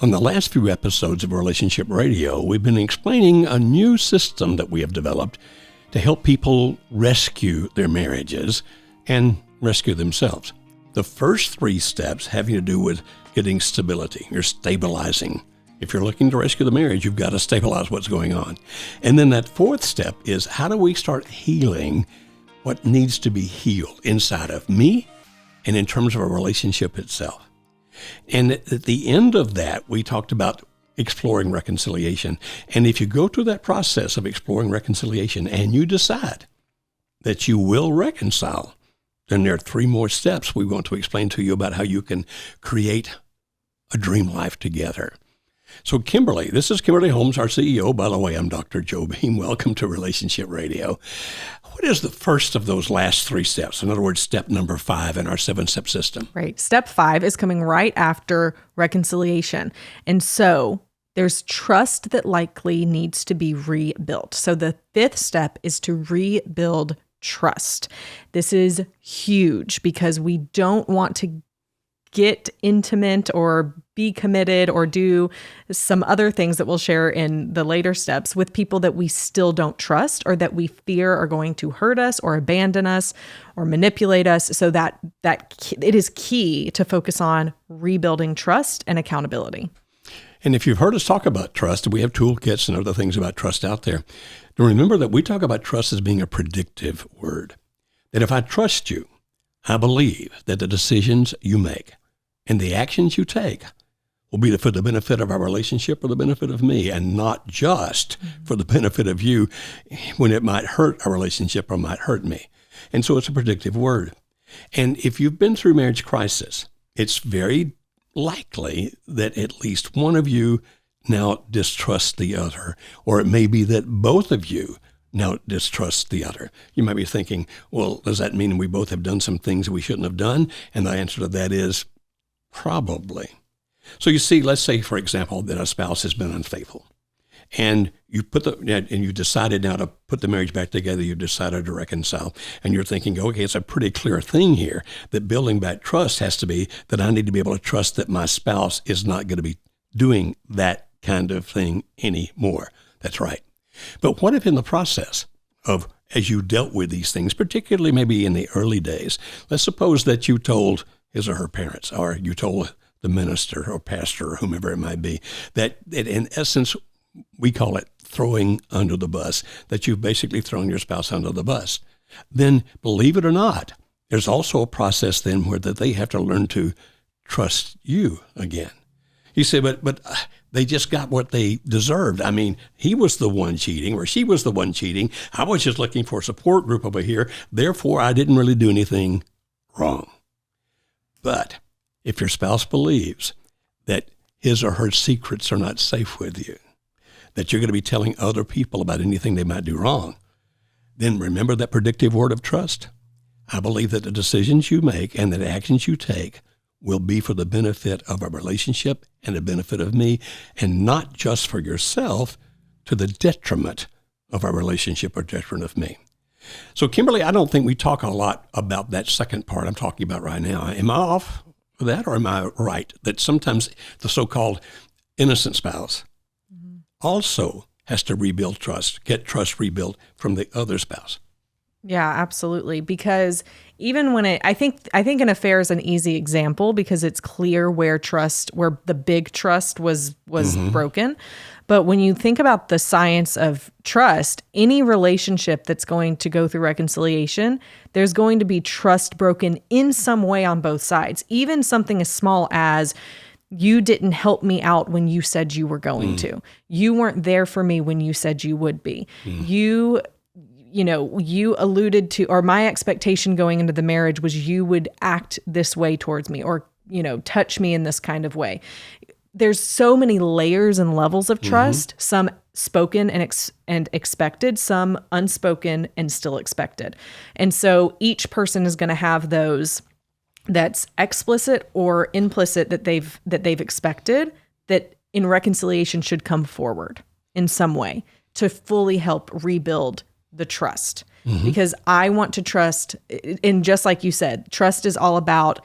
On the last few episodes of Relationship Radio, we've been explaining a new system that we have developed to help people rescue their marriages and rescue themselves. The first 3 steps having to do with getting stability. You're stabilizing. If you're looking to rescue the marriage, you've got to stabilize what's going on. And then that 4th step is, how do we start healing what needs to be healed inside of me and in terms of a relationship itself? And at the end of that, we talked about exploring reconciliation. And if you go through that process of exploring reconciliation and you decide that you will reconcile, then there are 3 more steps we want to explain to you about how you can create a dream life together. So Kimberly, this is Kimberly Holmes, our CEO. By the way, I'm Dr. Joe Beam. Welcome to Relationship Radio. What is the first of those last 3 steps? In other words, step number 5 in our 7-step system. Right. Step 5 is coming right after reconciliation. And so there's trust that likely needs to be rebuilt. So the 5th step is to rebuild trust. This is huge because we don't want to get intimate or be committed or do some other things that we'll share in the later steps with people that we still don't trust or that we fear are going to hurt us or abandon us or manipulate us. So that it is key to focus on rebuilding trust and accountability. And if you've heard us talk about trust, we have toolkits and other things about trust out there. Remember that we talk about trust as being a predictive word. That if I trust you, I believe that the decisions you make and the actions you take will be for the benefit of our relationship or the benefit of me, and not just for the benefit of you when it might hurt our relationship or might hurt me. And so it's a predictive word. And if you've been through marriage crisis, it's very likely that at least one of you now distrusts the other, or it may be that both of you now distrust the other. You might be thinking, well, does that mean we both have done some things we shouldn't have done? And the answer to that is probably. So you see, let's say, for example, that a spouse has been unfaithful, and you decided now to put the marriage back together. You've decided to reconcile, and you're thinking, okay, it's a pretty clear thing here that building back trust has to be that I need to be able to trust that my spouse is not going to be doing that kind of thing anymore. That's right. But what if in the process of, as you dealt with these things, particularly maybe in the early days, let's suppose that you told his or her parents, or you told the minister or pastor or whomever it might be, that in essence, we call it throwing under the bus, that you've basically thrown your spouse under the bus. Then, believe it or not, there's also a process then where that they have to learn to trust you again. You say, but they just got what they deserved. I mean, he was the one cheating or she was the one cheating. I was just looking for a support group over here. Therefore, I didn't really do anything wrong. But if your spouse believes that his or her secrets are not safe with you, that you're going to be telling other people about anything they might do wrong, then remember that predictive word of trust. I believe that the decisions you make and the actions you take will be for the benefit of our relationship and the benefit of me, and not just for yourself to the detriment of our relationship or detriment of me. So, Kimberly, I don't think we talk a lot about that second part I'm talking about right now. Am I off with that, or am I right that sometimes the so-called innocent spouse also has to rebuild trust, get trust rebuilt from the other spouse? Yeah, absolutely. Because even when I think an affair is an easy example because it's clear where the big trust was broken. But when you think about the science of trust, any relationship that's going to go through reconciliation, there's going to be trust broken in some way on both sides. Even something as small as, you didn't help me out when you said you were going to. You weren't there for me when you said you would be. You alluded to, or my expectation going into the marriage was you would act this way towards me, or, touch me in this kind of way. There's so many layers and levels of trust, some spoken and expected, some unspoken and still expected. And so each person is going to have those that's explicit or implicit that they've expected, that in reconciliation should come forward in some way to fully help rebuild the trust. Because I want to trust, and just like you said, trust is all about,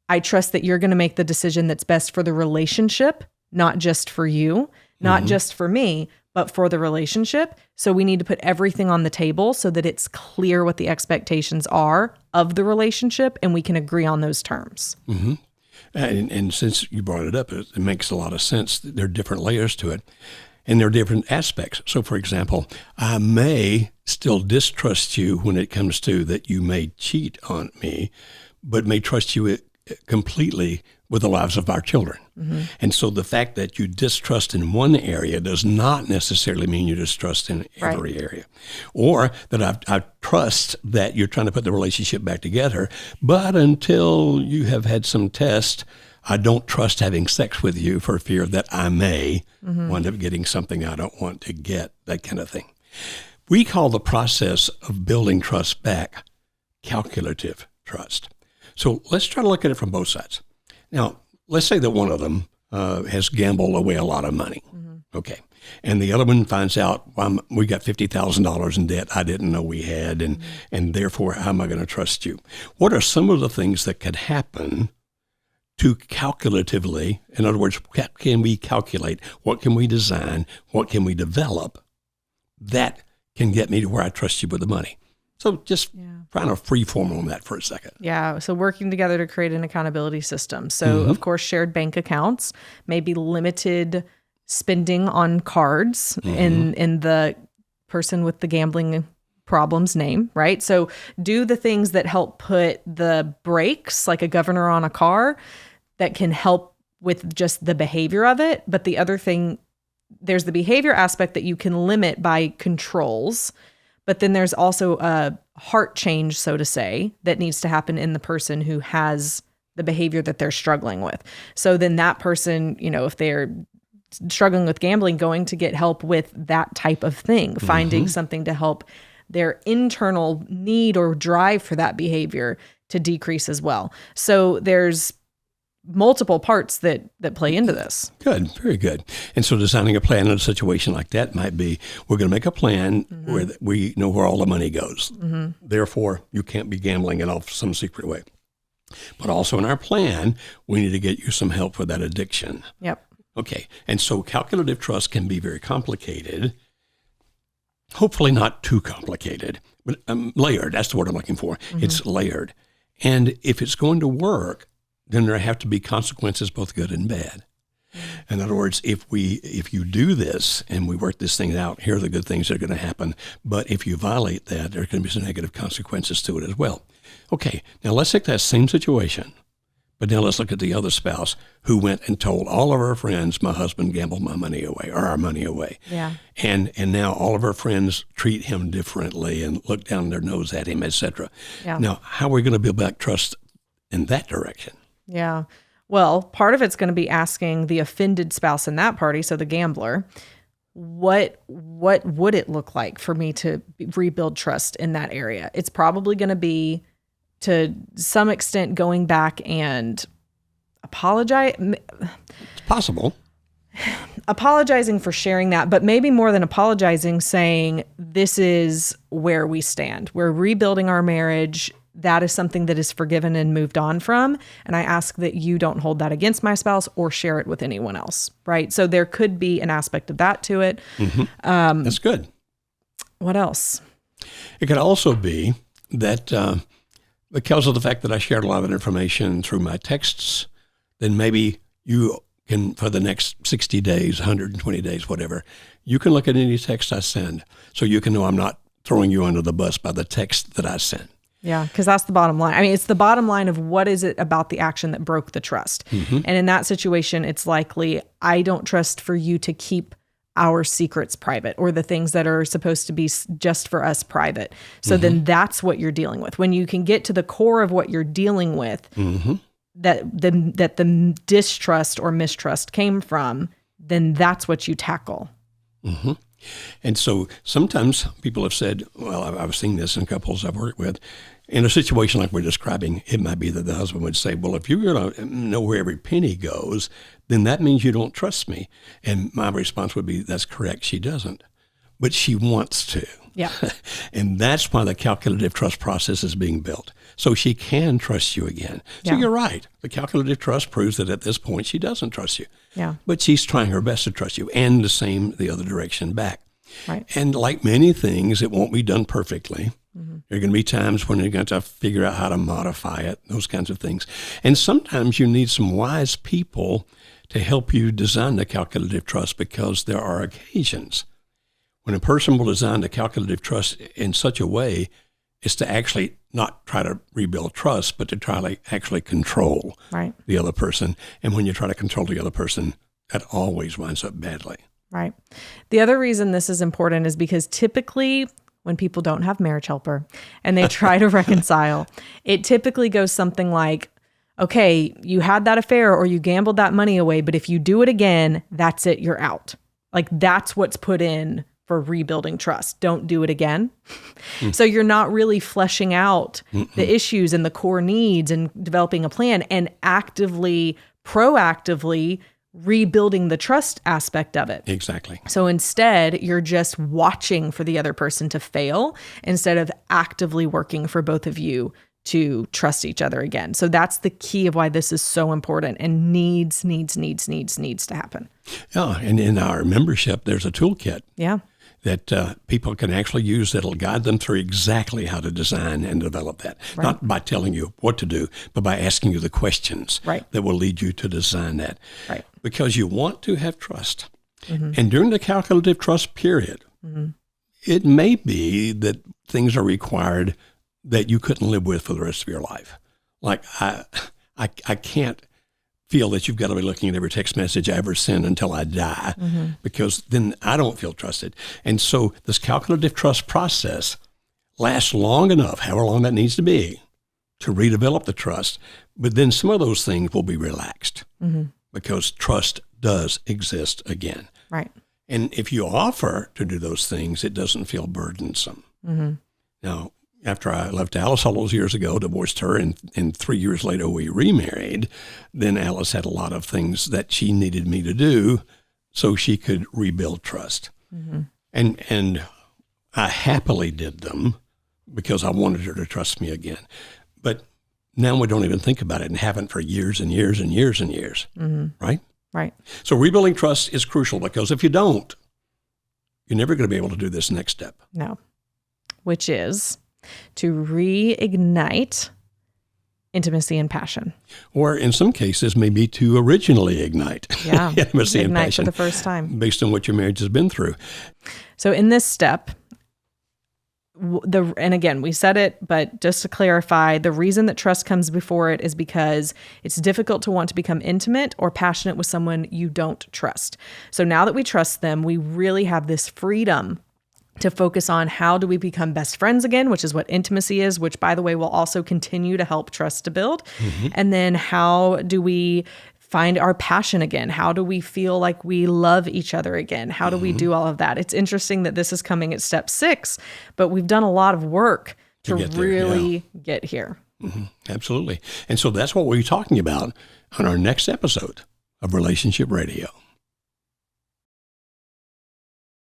I trust that you're going to make the decision that's best for the relationship not just for you, not just for me, but for the relationship. So we need to put everything on the table so that it's clear what the expectations are of the relationship and we can agree on those terms. Mm-hmm. And since you brought it up, it makes a lot of sense. There are different layers to it, and there are different aspects. So, for example, I may still distrust you when it comes to that you may cheat on me, but may trust you completely with the lives of our children. Mm-hmm. And so the fact that you distrust in one area does not necessarily mean you distrust in every area. Or that I trust that you're trying to put the relationship back together, but until you have had some tests, I don't trust having sex with you for fear that I may wind up getting something I don't want to get, that kind of thing. We call the process of building trust back calculative trust. So let's try to look at it from both sides. Now, let's say that one of them has gambled away a lot of money. Okay. And the other one finds out, well, we got $50,000 in debt I didn't know we had, and therefore, how am I going to trust you? What are some of the things that could happen to calculatively, in other words, what can we calculate? What can we design? What can we develop that can get me to where I trust you with the money? So just trying to freeform on that for a second. Yeah. So working together to create an accountability system. So of course, shared bank accounts, maybe limited spending on cards in the person with the gambling problem's name, right? So do the things that help put the brakes, like a governor on a car, that can help with just the behavior of it. But the other thing, there's the behavior aspect that you can limit by controls. But then there's also a heart change, so to say, that needs to happen in the person who has the behavior that they're struggling with. So then that person, if they're struggling with gambling, going to get help with that type of thing, finding something to help their internal need or drive for that behavior to decrease as well. So there's multiple parts that play into this. Good, very good. And so designing a plan in a situation like that might be, we're going to make a plan where we know where all the money goes. Therefore, you can't be gambling it off some secret way. But also in our plan, we need to get you some help with that addiction. Yep. Okay. And so calculative trust can be very complicated, hopefully not too complicated, but layered. That's the word I'm looking for. It's layered. And if it's going to work, then there have to be consequences, both good and bad. In other words, if you do this and we work this thing out, here are the good things that are going to happen. But if you violate that, there's going to be some negative consequences to it as well. Okay, now let's take that same situation, but now let's look at the other spouse who went and told all of our friends, my husband gambled my money away, or our money away. Yeah. And now all of our friends treat him differently and look down their nose at him, etc. Yeah. Now, how are we going to build back trust in that direction? Yeah. Well, part of it's going to be asking the offended spouse in that party, so the gambler, what would it look like for me to rebuild trust in that area? It's probably going to be, to some extent, going back and apologize. It's possible. Apologizing for sharing that, but maybe more than apologizing, saying, this is where we stand. We're rebuilding our marriage. That is something that is forgiven and moved on from. And I ask that you don't hold that against my spouse or share it with anyone else, right? So there could be an aspect of that to it. That's good. What else? It could also be that because of the fact that I shared a lot of information through my texts, then maybe you can, for the next 60 days, 120 days, whatever, you can look at any text I send so you can know I'm not throwing you under the bus by the text that I send. Yeah, because that's the bottom line. I mean, it's the bottom line of what is it about the action that broke the trust. And in that situation, it's likely, I don't trust for you to keep our secrets private, or the things that are supposed to be just for us private. So then that's what you're dealing with. When you can get to the core of what you're dealing with, that the distrust or mistrust came from, then that's what you tackle. And so sometimes people have said, well, I've seen this in couples I've worked with, in a situation like we're describing, it might be that the husband would say, well, if you're going to know where every penny goes, then that means you don't trust me. And my response would be, that's correct, she doesn't. But she wants to. Yeah. And that's why the calculative trust process is being built. so she can trust you again. So Yeah. you're right. The calculative trust proves that at this point she doesn't trust you. Yeah. But she's trying her best to trust you, and the other direction back. Right. And like many things, it won't be done perfectly. Mm-hmm. There are going to be times when you're going to have to figure out how to modify it, those kinds of things. And sometimes you need some wise people to help you design the calculative trust, because there are occasions when a person will design the calculative trust in such a way is to actually not try to rebuild trust, but to try to actually control Right. the other person. And when you try to control the other person, that always winds up badly. Right. The other reason this is important is because typically when people don't have marriage helper and they try to reconcile, it typically goes something like, okay, you had that affair or you gambled that money away, but if you do it again, that's it, you're out. Like that's what's put in for rebuilding trust. Don't do it again. So you're not really fleshing out the issues and the core needs and developing a plan and proactively rebuilding the trust aspect of it. Exactly. So instead, you're just watching for the other person to fail instead of actively working for both of you to trust each other again. So that's the key of why this is so important and needs to happen. Yeah, and in our membership, there's a toolkit Yeah. that people can actually use that'll guide them through exactly how to design and develop that. Right. Not by telling you what to do, but by asking you the questions Right. that will lead you to design that. Right. Because you want to have trust. Mm-hmm. And during the calculative trust period, it may be that things are required that you couldn't live with for the rest of your life. Like I can't feel that you've got to be looking at every text message I ever send until I die, because then I don't feel trusted. And so this calculative trust process lasts long enough, however long that needs to be, to redevelop the trust. But then some of those things will be relaxed because trust does exist again. Right. And if you offer to do those things, it doesn't feel burdensome. Now, after I left Alice all those years ago, divorced her, and 3 years later we remarried, then Alice had a lot of things that she needed me to do so she could rebuild trust. And I happily did them because I wanted her to trust me again. But now we don't even think about it and haven't for years and years and years and years, right? Right. So rebuilding trust is crucial, because if you don't, you're never going to be able to do this next step. No. Which is to reignite intimacy and passion. Or in some cases, maybe to originally ignite intimacy and Ignite passion for the first time. based on what your marriage has been through. So in this step, and again, we said it, but just to clarify, the reason that trust comes before it is because it's difficult to want to become intimate or passionate with someone you don't trust. So now that we trust them, we really have this freedom to focus on how do we become best friends again, which is what intimacy is, which, by the way, will also continue to help trust to build. And then how do we find our passion again? How do we feel like we love each other again? How do we do all of that? It's interesting that this is coming at step 6, but we've done a lot of work to get there, really get here. Absolutely. And so that's what we're talking about on our next episode of Relationship Radio.